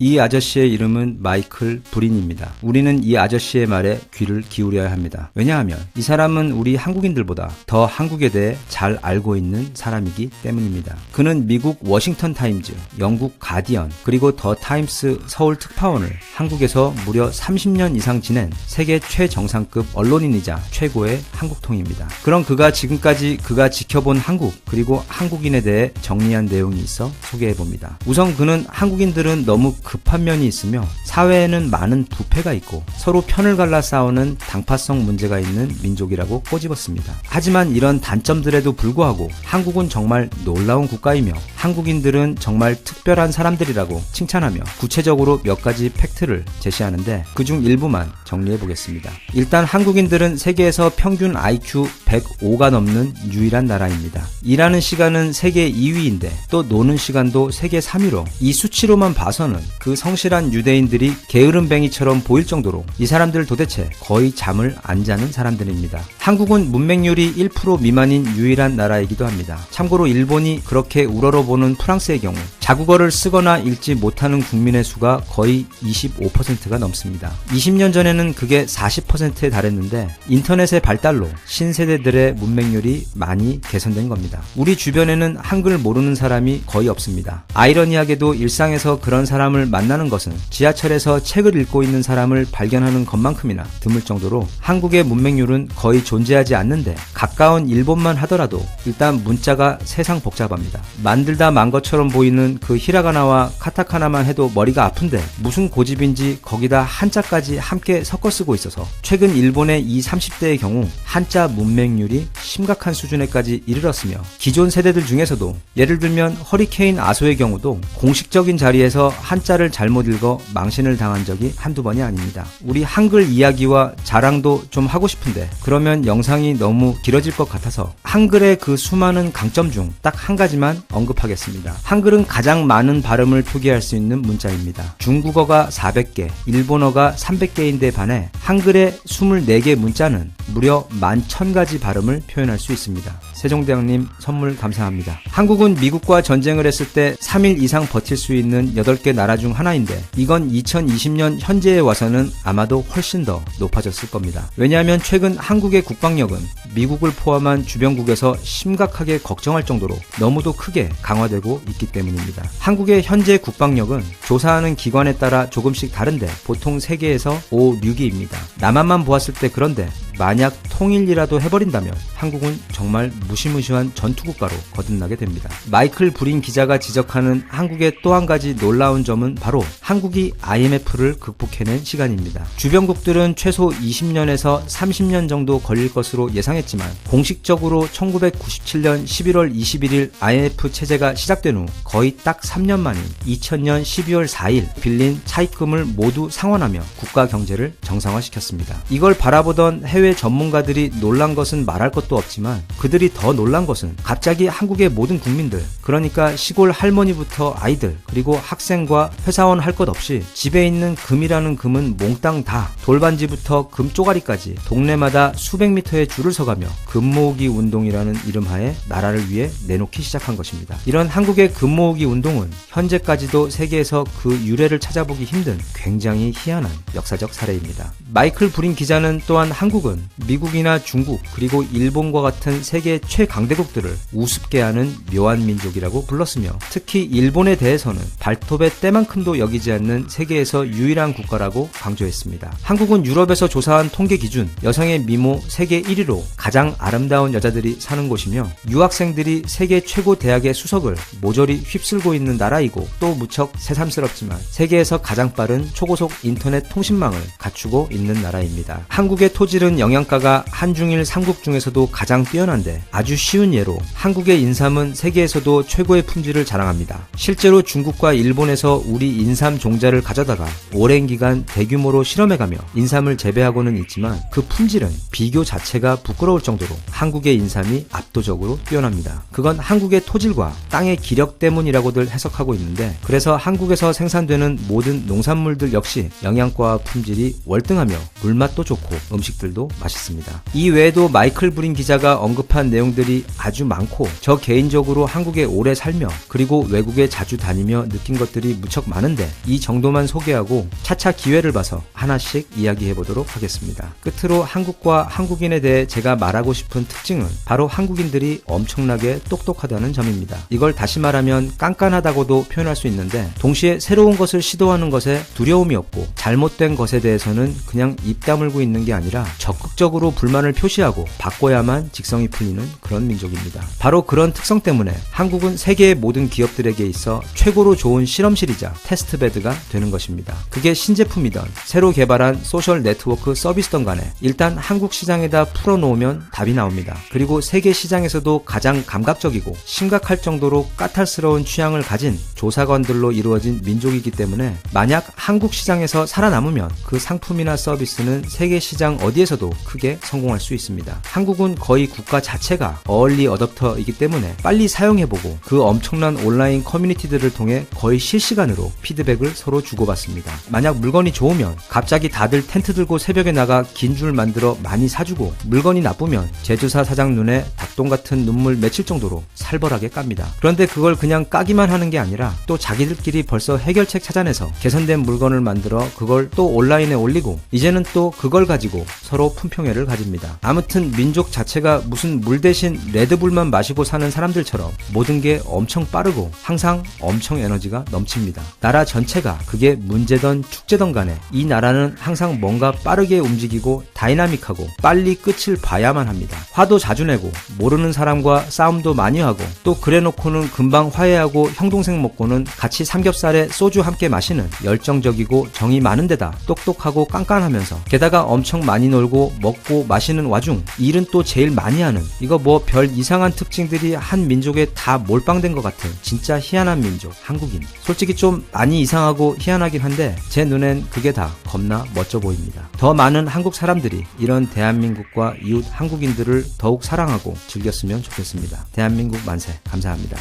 이 아저씨의 이름은 마이클 브린입니다. 우리는 이 아저씨의 말에 귀를 기울여야 합니다. 왜냐하면 이 사람은 우리 한국인들보다 더 한국에 대해 잘 알고 있는 사람이기 때문입니다. 그는 미국 워싱턴 타임즈, 영국 가디언, 그리고 더 타임스 서울 특파원을 한국에서 무려 30년 이상 지낸 세계 최정상급 언론인이자 최고의 한국통입니다. 그럼 그가 지금까지 그가 지켜본 한국, 그리고 한국인에 대해 정리한 내용이 있어 소개해봅니다. 우선 그는 한국인들은 너무 급한 면이 있으며 사회에는 많은 부패가 있고 서로 편을 갈라 싸우는 당파성 문제가 있는 민족이라고 꼬집었습니다. 하지만 이런 단점들에도 불구하고 한국은 정말 놀라운 국가이며 한국인들은 정말 특별한 사람들이라고 칭찬하며 구체적으로 몇 가지 팩트를 제시하는데 그중 일부만 정리해보겠습니다. 일단 한국인들은 세계에서 평균 IQ 105가 넘는 유일한 나라입니다. 일하는 시간은 세계 2위인데 또 노는 시간도 세계 3위로 이 수치로만 봐서는 그 성실한 유대인들이 게으름뱅이처럼 보일 정도로 이 사람들 도대체 거의 잠을 안 자는 사람들입니다. 한국은 문맹률이 1% 미만인 유일한 나라이기도 합니다. 참고로 일본이 그렇게 우러러보는 프랑스의 경우 자국어를 쓰거나 읽지 못하는 국민의 수가 거의 25%가 넘습니다. 20년 전에는 그게 40%에 달했는데 인터넷의 발달로 신세대들의 문맹률이 많이 개선된 겁니다. 우리 주변에는 한글 모르는 사람이 거의 없습니다. 아이러니하게도 일상에서 그런 사람을 만나는 것은 지하철에서 책을 읽고 있는 사람을 발견하는 것만큼이나 드물 정도로 한국의 문맹률은 거의 존재하지 않는데 가까운 일본만 하더라도 일단 문자가 세상 복잡합니다. 만들다 만 것처럼 보이는 그 히라가나와 카타카나만 해도 머리가 아픈데 무슨 고집인지 거기다 한자까지 함께 섞어 쓰고 있어서 최근 일본의 이 30대의 경우 한자 문맹률이 심각한 수준에까지 이르렀으며 기존 세대들 중에서도 예를 들면 허리케인 아소의 경우도 공식적인 자리에서 한자를 잘못 읽어 망신을 당한 적이 한두 번이 아닙니다. 우리 한글 이야기와 자랑도 좀 하고 싶은데 그러면 영상이 너무 길어질 것 같아서 한글의 그 수많은 강점 중 딱 한 가지만 언급하겠습니다. 한글은 가장 많은 발음을 표기할 수 있는 문자입니다. 중국어가 400개, 일본어가 300개인데 반해 한글의 24개 문자는 무려 11,000가지 발음을 표현할 수 있습니다. 세종대왕님 선물 감사합니다. 한국은 미국과 전쟁을 했을 때 3일 이상 버틸 수 있는 8개 나라 중 하나인데 이건 2020년 현재에 와서는 아마도 훨씬 더 높아졌을 겁니다. 왜냐하면 최근 한국의 국방력은 미국을 포함한 주변국에서 심각하게 걱정할 정도로 너무도 크게 강화되고 있기 때문입니다. 한국의 현재 국방력은 조사하는 기관에 따라 조금씩 다른데 보통 세계에서 5, 6위입니다. 남한만 보았을 때 그런데 만약 통일이라도 해버린다면 한국은 정말 무시무시한 전투국가로 거듭나게 됩니다. 마이클 브린 기자가 지적하는 한국의 또 한 가지 놀라운 점은 바로 한국이 IMF를 극복해낸 시간입니다. 주변국들은 최소 20년에서 30년 정도 걸릴 것으로 예상했지만 공식적으로 1997년 11월 21일 IMF 체제가 시작된 후 거의 딱 3년 만인 2000년 12월 4일 빌린 차입금을 모두 상환하며 국가 경제를 정상화시켰습니다. 이걸 바라보던 해외 전문가들이 놀란 것은 말할 것도 없지만 그들이 더 놀란 것은 갑자기 한국의 모든 국민들, 그러니까 시골 할머니부터 아이들, 그리고 학생과 회사원 할 것 없이 집에 있는 금이라는 금은 몽땅 다 돌반지부터 금 쪼가리까지 동네마다 수백 미터의 줄을 서가며 금 모으기 운동이라는 이름하에 나라를 위해 내놓기 시작한 것입니다. 이런 한국의 금 모으기 운동은 현재까지도 세계에서 그 유래를 찾아보기 힘든 굉장히 희한한 역사적 사례입니다. 마이클 브린 기자는 또한 한국은 미국이나 중국 그리고 일본과 같은 세계 최강대국들을 우습게 하는 묘한 민족이라고 불렀으며 특히 일본에 대해서는 발톱의 때만큼도 여기지 않는 세계에서 유일한 국가라고 강조했습니다. 한국은 유럽에서 조사한 통계 기준 여성의 미모 세계 1위로 가장 아름다운 여자들이 사는 곳이며 유학생들이 세계 최고 대학의 수석을 모조리 휩쓸고 있는 나라이고 또 무척 새삼스럽지만 세계에서 가장 빠른 초고속 인터넷 통신망을 갖추고 있는 나라입니다. 한국의 토질은 영양가가 한중일 삼국 중에서도 가장 뛰어난데 아주 쉬운 예로 한국의 인삼은 세계에서도 최고의 품질을 자랑합니다. 실제로 중국과 일본에서 우리 인삼 종자를 가져다가 오랜 기간 대규모로 실험해가며 인삼을 재배하고는 있지만 그 품질은 비교 자체가 부끄러울 정도로 한국의 인삼이 압도적으로 뛰어납니다. 그건 한국의 토질과 땅의 기력 때문이라고들 해석하고 있는데 그래서 한국에서 생산되는 모든 농산물들 역시 영양가와 품질이 월등하며 물맛도 좋고 음식들도 맛있습니다. 이 외에도 마이클 브린 기자가 언급한 내용들이 아주 많고 저 개인적으로 한국에 오래 살며 그리고 외국에 자주 다니며 느낀 것들이 무척 많은데 이 정도만 소개하고 차차 기회를 봐서 하나씩 이야기해 보도록 하겠습니다. 끝으로 한국과 한국인에 대해 제가 말하고 싶은 특징은 바로 한국인들이 엄청나게 똑똑하다는 점입니다. 이걸 다시 말하면 깐깐하다고도 표현할 수 있는데 동시에 새로운 것을 시도하는 것에 두려움이 없고 잘못된 것에 대해서는 그냥 입 다물고 있는 게 아니라 적극적으로 불만을 표시하고 바꿔야만 직성이 풀리는 그런 민족입니다. 바로 그런 특성 때문에 한국은 세계의 모든 기업들에게 있어 최고로 좋은 실험실이자 테스트베드가 되는 것입니다. 그게 신제품이던 새로 개발한 소셜 네트워크 서비스던 간에 일단 한국 시장에다 풀어놓으면 답이 나옵니다. 그리고 세계 시장에서도 가장 감각적이고 심각할 정도로 까탈스러운 취향을 가진 조사관들로 이루어진 민족이기 때문에 만약 한국 시장에서 살아남으면 그 상품이나 서비스는 세계 시장 어디에서도 크게 성공할 수 있습니다. 한국은 거의 국가 자체가 어얼리 어댑터이기 때문에 빨리 사용해보고 그 엄청난 온라인 커뮤니티들을 통해 거의 실시간으로 피드백을 서로 주고받습니다. 만약 물건이 좋으면 갑자기 다들 텐트 들고 새벽에 나가 긴 줄 만들어 많이 사주고 물건이 나쁘면 제주사 사장 눈에 닭똥 같은 눈물 맺힐 정도로 살벌하게 깝니다. 그런데 그걸 그냥 까기만 하는 게 아니라 또 자기들끼리 벌써 해결책 찾아내서 개선된 물건을 만들어 그걸 또 온라인에 올리고 이제는 또 그걸 가지고 서로 품평회를 가집니다. 아무튼 민족 자체가 무슨 물 대신 레드불만 마시고 사는 사람들처럼 모든 게 엄청 빠르고 항상 엄청 에너지가 넘칩니다. 나라 전체가 그게 문제던 축제던 간에 이 나라는 항상 뭔가 빠르게 움직이고 다이나믹하고 빨리 끝을 봐야만 합니다. 화도 자주 내고 모르는 사람과 싸움도 많이 하고 또 그래놓고는 금방 화해하고 형동생 먹고는 같이 삼겹살에 소주 함께 마시는 열정적이고 정이 많은 데다 똑똑하고 깐깐하면서 게다가 엄청 많이 놀고 먹고 마시는 와중 일은 또 제일 많이 하는 이거 뭐 별 이상한 특징들이 한 민족에 다 몰빵된 것 같은 진짜 희한한 민족 한국인. 솔직히 좀 많이 이상하고 희한하긴 한데 제 눈엔 그게 다 겁나 멋져 보입니다. 더 많은 한국 사람들이 이런 대한민국과 이웃 한국인들을 더욱 사랑하고 즐겼으면 좋겠습니다. 대한민국 만세. 감사합니다.